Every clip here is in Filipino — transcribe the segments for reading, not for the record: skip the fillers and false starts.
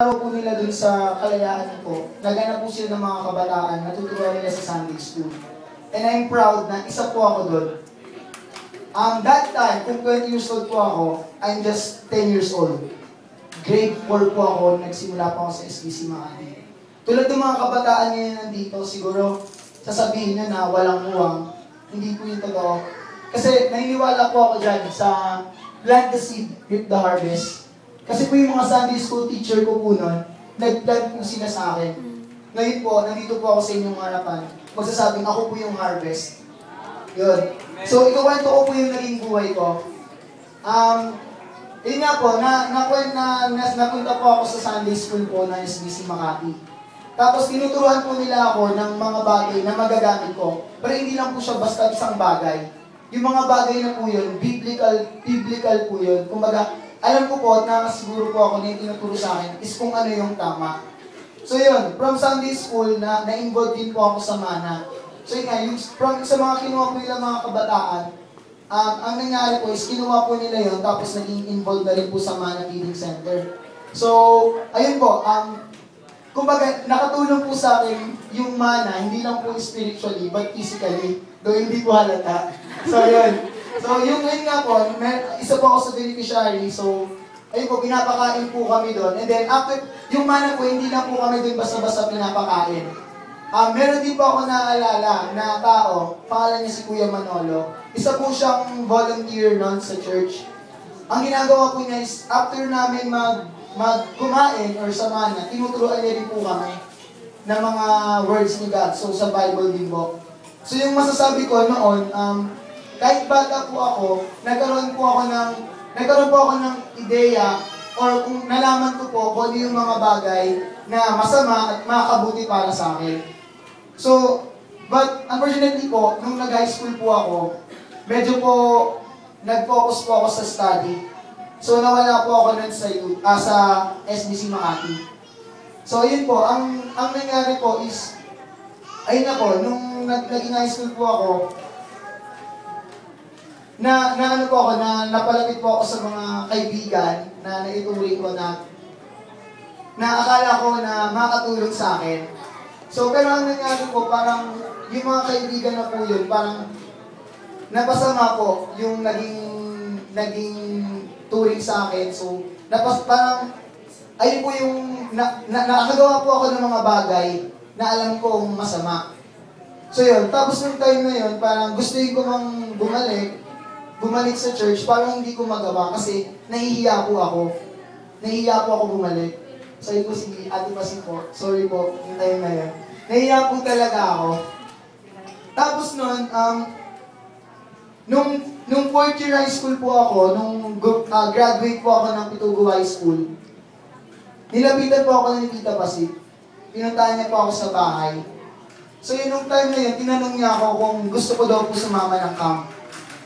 araw po nila dun sa kalayaan ko, naganap po sila ng mga kabataan, natuturuan nila sa Sunday School. And I'm proud na isa po ako doon. That time, kung 20 years old po ako, I'm just 10 years old. Grade 4 po ako, nagsimula po ako sa SBC Makati. Tulad ng mga kabataan ngayon nandito, siguro sasabihin nyo na walang muwang. Hindi po yung totoo. Kasi naniniwala po ako dyan sa plant the seed, reap the harvest. Kasi po yung mga Sunday school teacher ko po nun, nag-plant po sila sa akin. Ngayon po, nandito po ako sa inyong harapan. Magsasabing ako po yung harvest. Yun. So, ikukwento ko po yung naging buhay ko. Yun nga po, napunta po ako sa Sunday school po na SBC Makati. Tapos tinuturuan po nila ako ng mga bagay na magagamit ko. Pero hindi lang po siya basta isang bagay. Yung mga bagay na po yun, biblical po yun. Kumbaga, alam ko po na siguro po ako na yung tinuturo sa akin is kung ano yung tama. So yun, from Sunday school, na-involve din po ako sa mana. So yun nga, sa mga kinuha po nila mga kabataan, ang nangyari po is kinuha po nila yun, tapos naging involved na rin po sa Mana Feeding Center. So, ayun po, kumbaga, nakatulong po sa akin yung mana, hindi lang po spiritually, but physically, though hindi po halata. So, yun. So, yung ngayon nga po, isa po ako sa beneficiary, so, ayun po, pinapakain po kami doon. And then, after, yung mana po, hindi lang po kami doon basta-basta pinapakain. Meron din po ako naaalala na tao, pangalan niya si Kuya Manolo. Isa po siyang volunteer noon sa church. Ang ginagawa po niya is, after namin kumain or sa mana, tinuturuan niya rin po kami ng mga words ni God. So, sa Bible din po. So, yung masasabi ko noon, kahit bata po ako, nagkaroon po ako ng ideya or kung nalaman ko po kung ano yung mga bagay na masama at makakabuti para sa akin. So, but unfortunately po, nung nag-high school po ako, medyo po nag-focus po ako sa study. So, nawala po ako nun sa SBC Makati. So, yun po, ang nangyari po is, ayun na po, nung naging high school po ako, napalapit po ako sa mga kaibigan na naituring ko na akala ko na makatulong sa akin. So, pero ang nangyari po, parang yung mga kaibigan na po yun, parang napasama po yung naging turing sa akin. So, parang, ayun po yung, nakagawa po ako ng mga bagay na alam kong masama. So, yun. Tapos nung time na yun, parang gusto ko mang bumalik sa church, parang hindi ko magawa kasi nahihiya po ako. Nahihiya po ako bumalik. Sabi ko si Ate Pasin po, sorry po, yung time na yun. Nahihiya po talaga ako. Tapos nun, nung fourth year high school po ako, nung graduate po ako ng Pitugo High School, nilapitan po ako ni Tita Pasit. Pinuntahan niya po ako sa bahay. So yun, nung time na yun, tinanong niya ako kung gusto ko daw po sumama ng camp.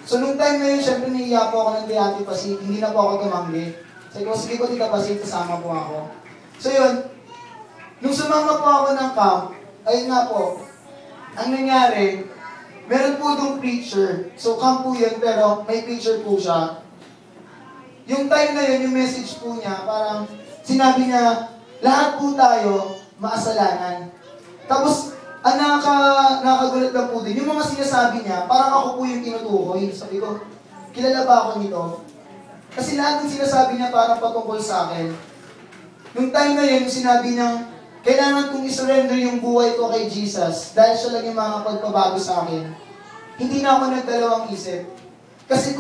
So nung time na yun, syempre nahihiya po ako ng Ate Pasit, hindi na po ako tumanggi. Sabi ko, sige po Tita Pasit, kasama po ako. So yun, nung sumama po ako ng camp, ayun nga po, ang nangyari, meron po itong preacher. So, camp po yun, pero may preacher po siya. Yung time na yun, yung message po niya, parang sinabi niya, lahat po tayo maasalanan. Tapos, ang nakakagulat lang po din, yung mga sinasabi niya, parang ako po yung tinutukoy. Sabi ko, kilala ba ako nito? Kasi lahat ng sinasabi niya parang patungkol sa akin. Nung time na yun, sinabi niya, kailangan kong isurrender yung buhay ko kay Jesus dahil siya lang yung makakapagpabago sa akin. Hindi na ako nagdalawang isip. Kasi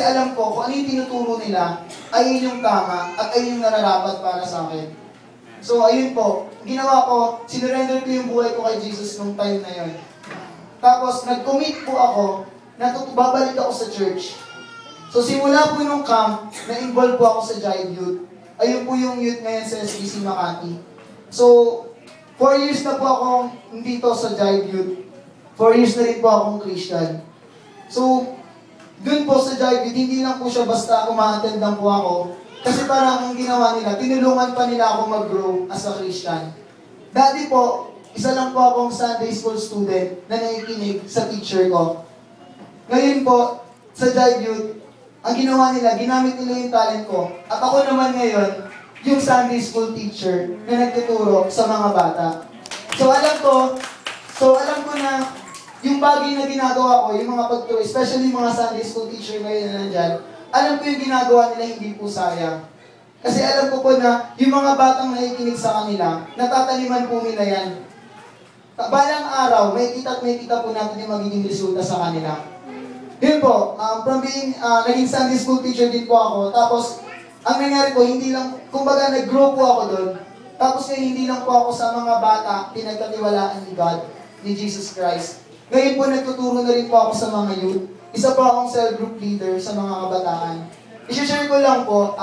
alam ko kung ano yung tinuturo nila, ayun yung tama at ayun yung nararapat para sa akin. So ayun po, ginawa ko, sinurrender ko yung buhay ko kay Jesus nung time na yun. Tapos nag-commit po ako na babalik ako sa church. So simula po nung camp, na-involve po ako sa Jive Youth. Ayun po yung youth ngayon sa SBC Makati. So, 4 years na po akong dito sa Jive Youth. 4 years na rin po akong Christian. So, dun po sa Jive Youth, hindi lang po siya basta umaattend lang po ako. Kasi parang ang ginawa nila, tinulungan pa nila ako mag-grow as a Christian. Dati po, isa lang po akong Sunday school student na nakikinig sa teacher ko. Ngayon po, sa Jive Youth, ang ginawa nila, ginamit nila yung talent ko. At ako naman ngayon, yung Sunday school teacher na nagtuturo sa mga bata. So alam ko na yung bagay na ginagawa ko, yung mga pagturo, especially yung mga Sunday school teacher ngayon na nandyan, alam ko yung ginagawa nila hindi po sayang. Kasi alam ko po na yung mga batang nakikinig sa kanila, natataniman po nila yan. Balang araw, may kita po natin yung magiging resulta sa kanila. Yun po, from being, naging Sunday school teacher din po ako, tapos, ang nangyari po, hindi lang, kumbaga nag-grow po ako doon, tapos hindi lang po ako sa mga bata, pinagkatiwalaan ni God, ni Jesus Christ. Ngayon po, nagtuturo na rin po ako sa mga youth. Isa po akong cell group leader sa mga kabataan. I-share ko lang po,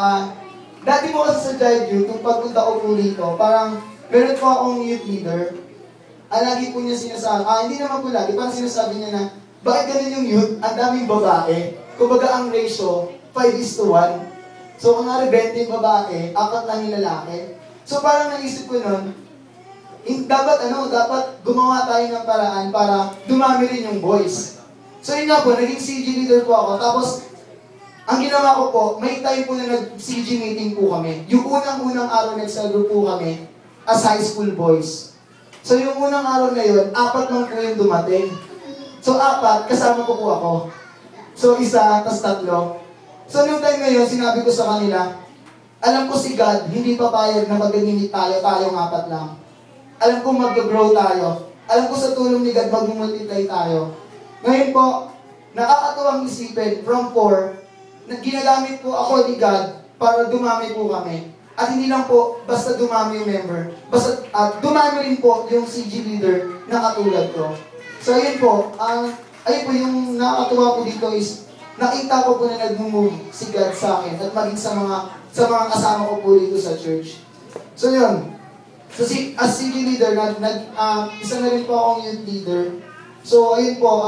dati po kasi sa child youth, kung pagpunta ko po rito, parang meron po akong youth leader. Lagi po niya sinasabi, hindi naman po lagi, parang sinasabi niya na, bakit ganun yung youth? Ang daming babae. Kumbaga ang ratio, 5:1. So kung nga 20 yung babae, 4 lang yung lalaki. So parang naisip ko nun, dapat gumawa tayo ng paraan para dumami rin yung boys. So yun nga po, naging CG leader po ako. Tapos, ang ginawa ko po, may time po na nag-CG meeting po kami. Yung unang-unang araw nag-cell group po kami as high school boys. So yung unang araw na yun, 4 lang po yung dumating. So 4, kasama ko po ako. So 1, tas 3. So nung time na yun, sinabi ko sa kanila, alam ko si God, hindi papayag na mag-limit tayong 4 lang. Alam ko mag-grow tayo. Alam ko sa tulong ni God, mag-multiply tayo. Ngayon po, nakakatuwang isipin, from 4, ginagamit po ako ni God para dumami po kami. At hindi lang po, basta dumami yung member. Basta dumami rin po yung CG leader na katulad ko. So ayun po, yung nakakatuwa po dito is, nakita ko po na nag-move si God sa akin at maging sa mga kasama ko po dito sa church. So yun. So as CG leader, isa na rin po akong youth leader. So ayun po,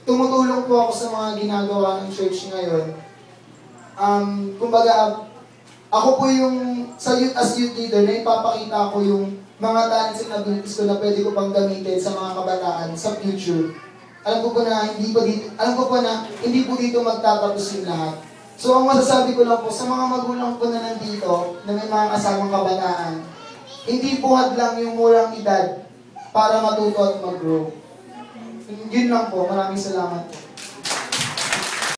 tumutulong po ako sa mga ginagawa ng church ngayon. Kumbaga, ako po yung sa as youth leader na ipapakita ko yung mga talents and abilities ko na pwede ko pang gamitin sa mga kabataan sa future. Alam ko po na hindi po dito magtatapos yung lahat. So ang masasabi ko lang po sa mga magulang po na nandito na may mga kasamang kabataan, hindi buhat lang yung murang edad para matuto at mag-grow. Yun lang po. Maraming salamat.